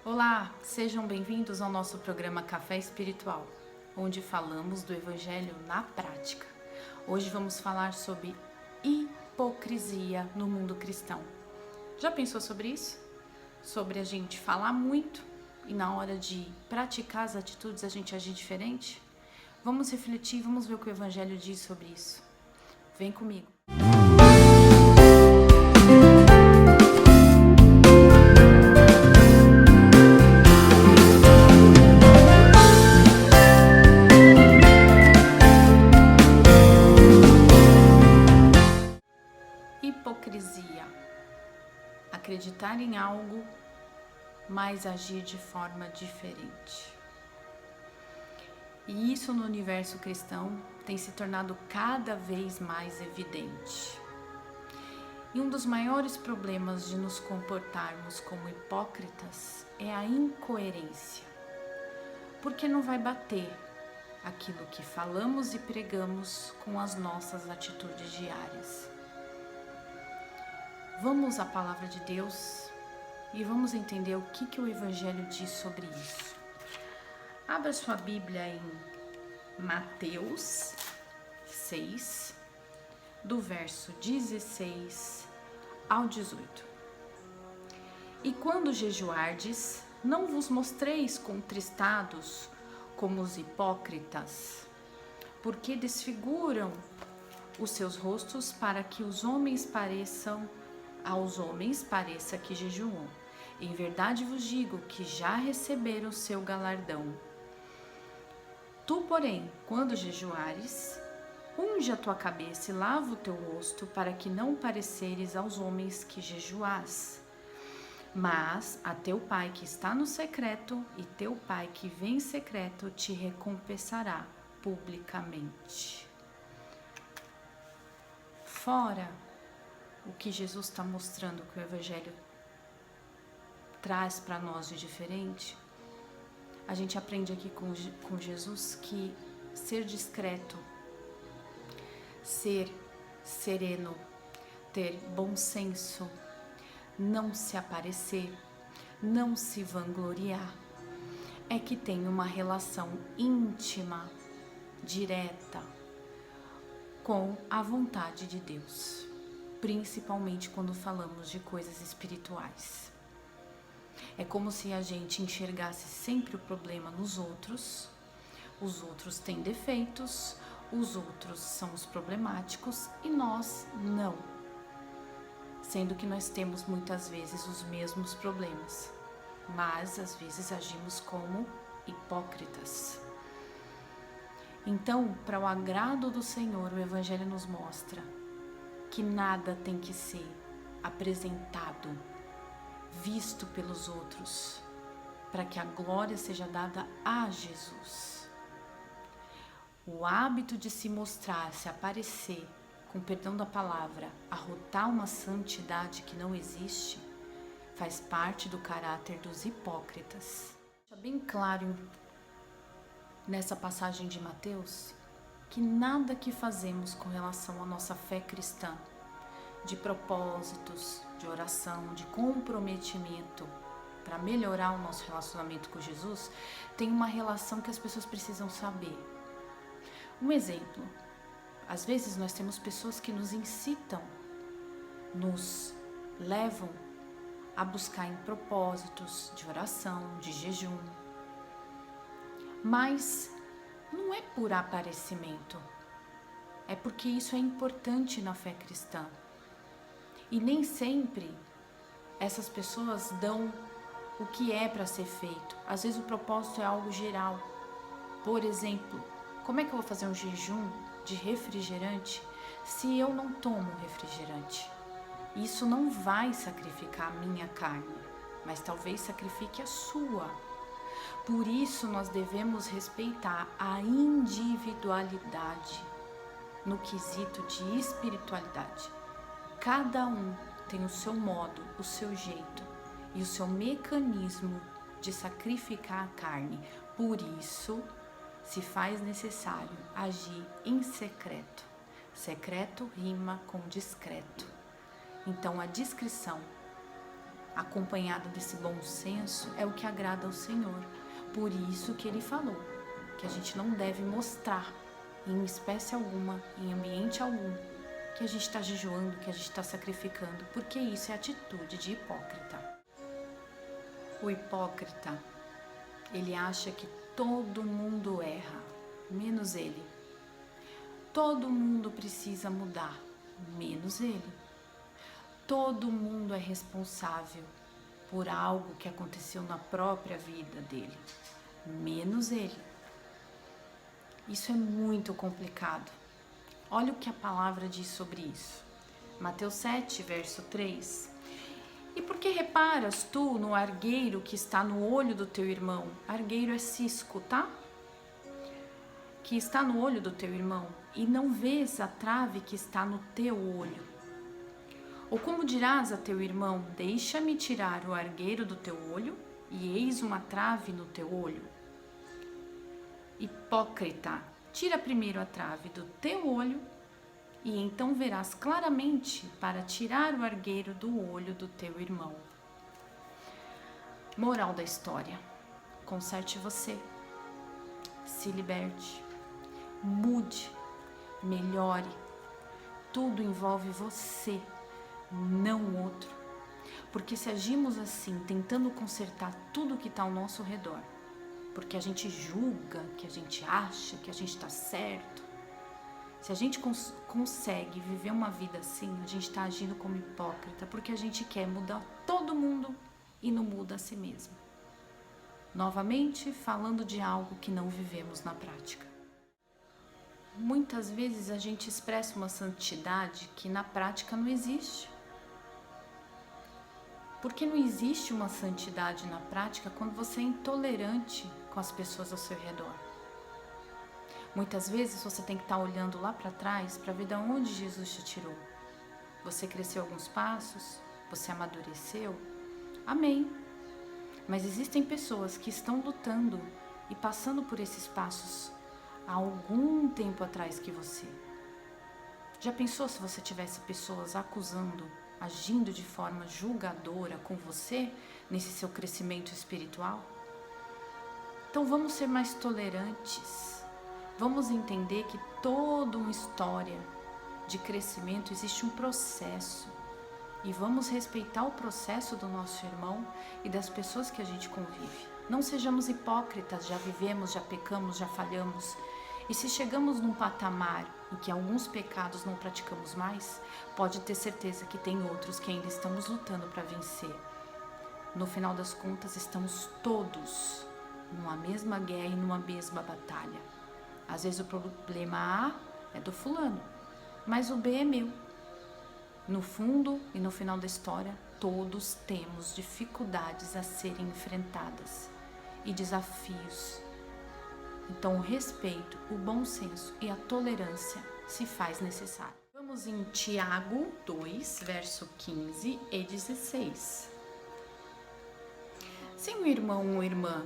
Olá, sejam bem-vindos ao nosso programa Café Espiritual, onde falamos do Evangelho na prática. Hoje vamos falar sobre hipocrisia no mundo cristão. Já pensou sobre isso? Sobre a gente falar muito e na hora de praticar as atitudes a gente agir diferente? Vamos refletir, vamos ver o que o Evangelho diz sobre isso. Vem comigo. Hipocrisia. Acreditar em algo, mas agir de forma diferente. E isso no universo cristão tem se tornado cada vez mais evidente. E um dos maiores problemas de nos comportarmos como hipócritas é a incoerência. Porque não vai bater aquilo que falamos e pregamos com as nossas atitudes diárias. Vamos à palavra de Deus e vamos entender o que o Evangelho diz sobre isso. Abra sua Bíblia em Mateus 6, do verso 16 ao 18. E quando jejuardes, não vos mostreis contristados como os hipócritas, porque desfiguram os seus rostos para que aos homens pareça que jejuam. Em verdade vos digo que já receberam o seu galardão. Tu, porém, quando jejuares, unge a tua cabeça e lava o teu rosto, para que não pareceres aos homens que jejuás. Mas a teu Pai que está no secreto, e teu Pai que vem em secreto te recompensará publicamente. Fora o que Jesus está mostrando que o Evangelho traz para nós de diferente, a gente aprende aqui com Jesus que ser discreto, ser sereno, ter bom senso, não se aparecer, não se vangloriar, é que tem uma relação íntima, direta, com a vontade de Deus. Principalmente quando falamos de coisas espirituais. É como se a gente enxergasse sempre o problema nos outros. Os outros têm defeitos, os outros são os problemáticos e nós não. Sendo que nós temos muitas vezes os mesmos problemas, mas às vezes agimos como hipócritas. Então, para o agrado do Senhor, o Evangelho nos mostra que nada tem que ser apresentado, visto pelos outros, para que a glória seja dada a Jesus. O hábito de se mostrar, se aparecer, com perdão da palavra, arrotar uma santidade que não existe, faz parte do caráter dos hipócritas. Deixa bem claro nessa passagem de Mateus que nada que fazemos com relação à nossa fé cristã, de propósitos, de oração, de comprometimento para melhorar o nosso relacionamento com Jesus, tem uma relação que as pessoas precisam saber. Um exemplo, às vezes nós temos pessoas que nos incitam, nos levam a buscar em propósitos de oração, de jejum, mas não é por aparecimento, é porque isso é importante na fé cristã. E nem sempre essas pessoas dão o que é para ser feito. Às vezes o propósito é algo geral. Por exemplo, como é que eu vou fazer um jejum de refrigerante se eu não tomo refrigerante? Isso não vai sacrificar a minha carne, mas talvez sacrifique a sua. Por isso nós devemos respeitar a individualidade no quesito de espiritualidade. Cada um tem o seu modo, o seu jeito e o seu mecanismo de sacrificar a carne. Por isso, se faz necessário agir em secreto. Secreto rima com discreto. Então, a discrição, acompanhado desse bom senso, é o que agrada ao Senhor. Por isso que Ele falou que a gente não deve mostrar em espécie alguma, em ambiente algum, que a gente está jejuando, que a gente está sacrificando, porque isso é atitude de hipócrita. O hipócrita, ele acha que todo mundo erra, menos ele. Todo mundo precisa mudar, menos ele. Todo mundo é responsável por algo que aconteceu na própria vida dele, menos ele. Isso é muito complicado. Olha o que a palavra diz sobre isso. Mateus 7, verso 3. E por que reparas tu no argueiro que está no olho do teu irmão? Argueiro é cisco, tá? Que está no olho do teu irmão, e não vês a trave que está no teu olho? Ou como dirás a teu irmão, deixa-me tirar o argueiro do teu olho, e eis uma trave no teu olho? Hipócrita, tira primeiro a trave do teu olho, e então verás claramente para tirar o argueiro do olho do teu irmão. Moral da história: conserte você, se liberte, mude, melhore. Tudo envolve você, não o outro. Porque se agimos assim, tentando consertar tudo que está ao nosso redor, porque a gente julga, que a gente acha que a gente está certo, se a gente consegue viver uma vida assim, a gente está agindo como hipócrita, porque a gente quer mudar todo mundo e não muda a si mesmo. Novamente, falando de algo que não vivemos na prática. Muitas vezes a gente expressa uma santidade que na prática não existe. Porque não existe uma santidade na prática quando você é intolerante com as pessoas ao seu redor. Muitas vezes você tem que estar olhando lá para trás para ver de onde Jesus te tirou. Você cresceu alguns passos, você amadureceu, amém. Mas existem pessoas que estão lutando e passando por esses passos há algum tempo atrás que você. Já pensou se você tivesse pessoas acusando, agindo de forma julgadora com você nesse seu crescimento espiritual? Então vamos ser mais tolerantes. Vamos entender que toda uma história de crescimento existe um processo. E vamos respeitar o processo do nosso irmão e das pessoas que a gente convive. Não sejamos hipócritas, já vivemos, já pecamos, já falhamos. E se chegamos num patamar em que alguns pecados não praticamos mais, pode ter certeza que tem outros que ainda estamos lutando para vencer. No final das contas, estamos todos numa mesma guerra e numa mesma batalha. Às vezes o problema A é do fulano, mas o B é meu. No fundo e no final da história, todos temos dificuldades a serem enfrentadas e desafios. Então o respeito, o bom senso e a tolerância se faz necessário. Vamos em Tiago 2, verso 15 e 16. Se um irmão ou irmã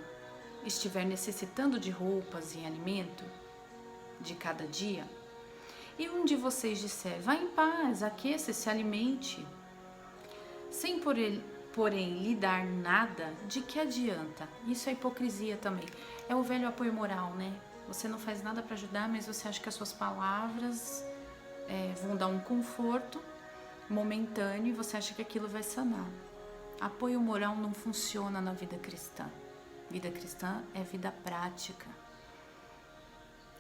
estiver necessitando de roupas e alimento de cada dia, e um de vocês disser, vá em paz, aqueça e se alimente, sem porém lhe dar nada, de que adianta? Isso é hipocrisia também. É o velho apoio moral, né? Você não faz nada para ajudar, mas você acha que as suas palavras vão dar um conforto momentâneo e você acha que aquilo vai sanar. Apoio moral não funciona na vida cristã. Vida cristã é vida prática.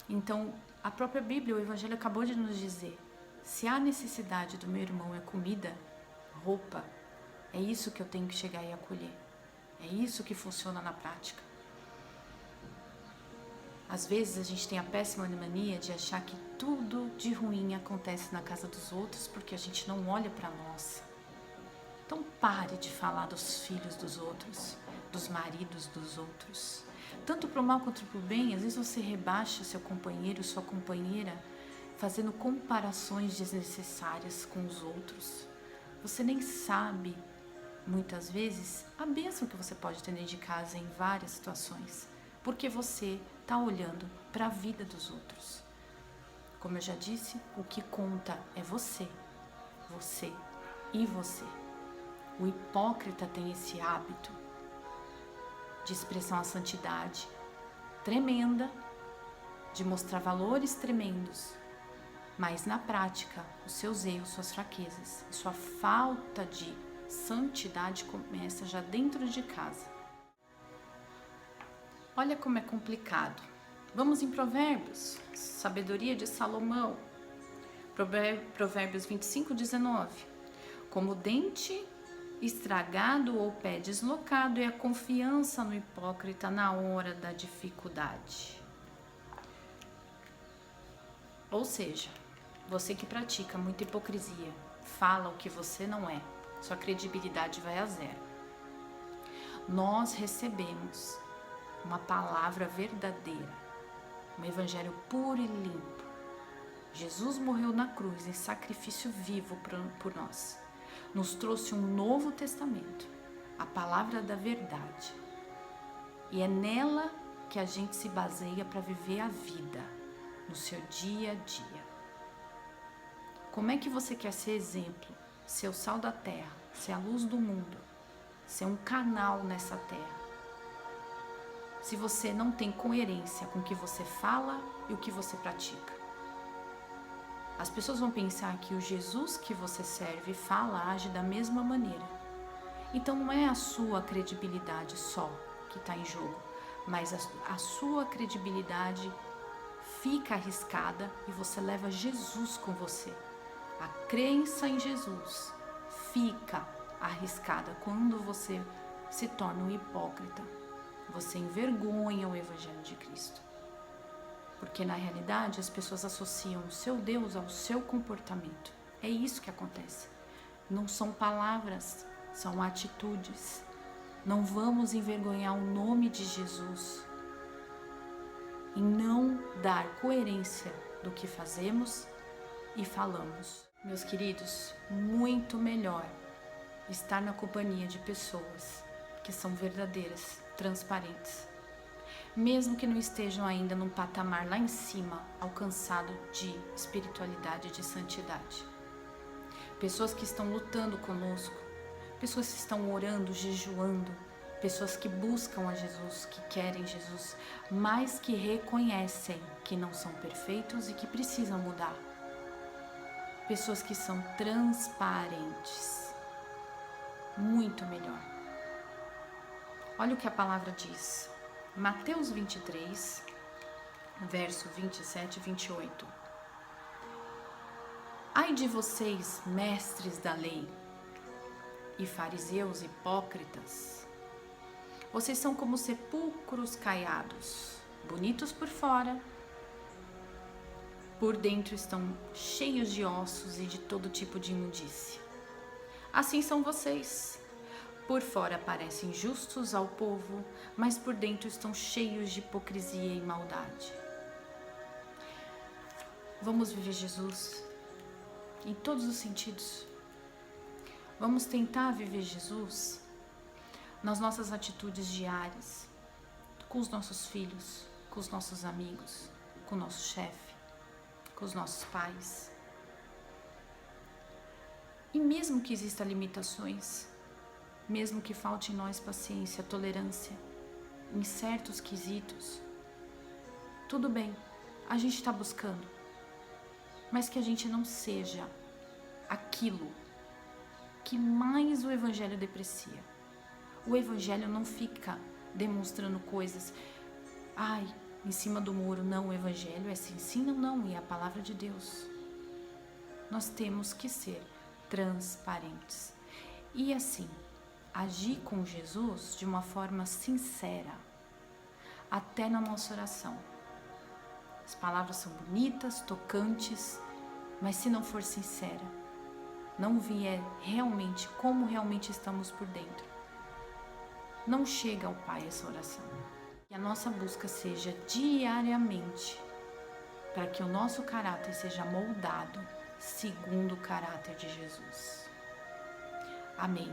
Então, a própria Bíblia, o Evangelho acabou de nos dizer, se a necessidade do meu irmão é comida, roupa, é isso que eu tenho que chegar e acolher. É isso que funciona na prática. Às vezes a gente tem a péssima mania de achar que tudo de ruim acontece na casa dos outros porque a gente não olha para nós. Então pare de falar dos filhos dos outros, dos maridos dos outros. Tanto para o mal quanto para o bem, às vezes você rebaixa seu companheiro, sua companheira, fazendo comparações desnecessárias com os outros. Você nem sabe, muitas vezes, a bênção que você pode ter dentro de casa em várias situações, porque você está olhando para a vida dos outros. Como eu já disse, o que conta é você, você e você. O hipócrita tem esse hábito de expressão à santidade tremenda, de mostrar valores tremendos, mas na prática, os seus erros, suas fraquezas e sua falta de santidade começa já dentro de casa. Olha como é complicado. Vamos em Provérbios, sabedoria de Salomão. Provérbios 25:19. Como dente estragado ou pé deslocado é a confiança no hipócrita na hora da dificuldade. Ou seja, você que pratica muita hipocrisia, fala o que você não é, sua credibilidade vai a zero. Nós recebemos uma palavra verdadeira, um evangelho puro e limpo. Jesus morreu na cruz em sacrifício vivo por nós. Nos trouxe um novo testamento, a palavra da verdade. E é nela que a gente se baseia para viver a vida, no seu dia a dia. Como é que você quer ser exemplo, ser o sal da terra, ser a luz do mundo, ser um canal nessa terra, se você não tem coerência com o que você fala e o que você pratica? As pessoas vão pensar que o Jesus que você serve e fala age da mesma maneira. Então não é a sua credibilidade só que está em jogo, mas a sua credibilidade fica arriscada e você leva Jesus com você. A crença em Jesus fica arriscada quando você se torna um hipócrita. Você envergonha o Evangelho de Cristo. Porque na realidade as pessoas associam o seu Deus ao seu comportamento. É isso que acontece. Não são palavras, são atitudes. Não vamos envergonhar o nome de Jesus e não dar coerência do que fazemos e falamos. Meus queridos, muito melhor estar na companhia de pessoas que são verdadeiras, transparentes, mesmo que não estejam ainda num patamar lá em cima, alcançado de espiritualidade e de santidade. Pessoas que estão lutando conosco, pessoas que estão orando, jejuando, pessoas que buscam a Jesus, que querem Jesus, mas que reconhecem que não são perfeitos e que precisam mudar. Pessoas que são transparentes. Muito melhor. Olha o que a palavra diz. Mateus 23, verso 27 e 28. Ai de vocês, mestres da lei e fariseus hipócritas, vocês são como sepulcros caiados, bonitos por fora, por dentro estão cheios de ossos e de todo tipo de imundície. Assim são vocês. Por fora parecem justos ao povo, mas por dentro estão cheios de hipocrisia e maldade. Vamos viver Jesus em todos os sentidos. Vamos tentar viver Jesus nas nossas atitudes diárias, com os nossos filhos, com os nossos amigos, com o nosso chefe, com os nossos pais. E mesmo que existam limitações, mesmo que falte em nós paciência, tolerância, em certos quesitos, tudo bem, a gente está buscando, mas que a gente não seja aquilo que mais o Evangelho deprecia. O Evangelho não fica demonstrando coisas, em cima do muro. Não, o Evangelho é sim, não, e é a palavra de Deus. Nós temos que ser transparentes e assim agir com Jesus de uma forma sincera, até na nossa oração. As palavras são bonitas, tocantes, mas se não for sincera, não vier realmente como realmente estamos por dentro, não chega ao Pai essa oração. Que a nossa busca seja diariamente, para que o nosso caráter seja moldado segundo o caráter de Jesus. Amém.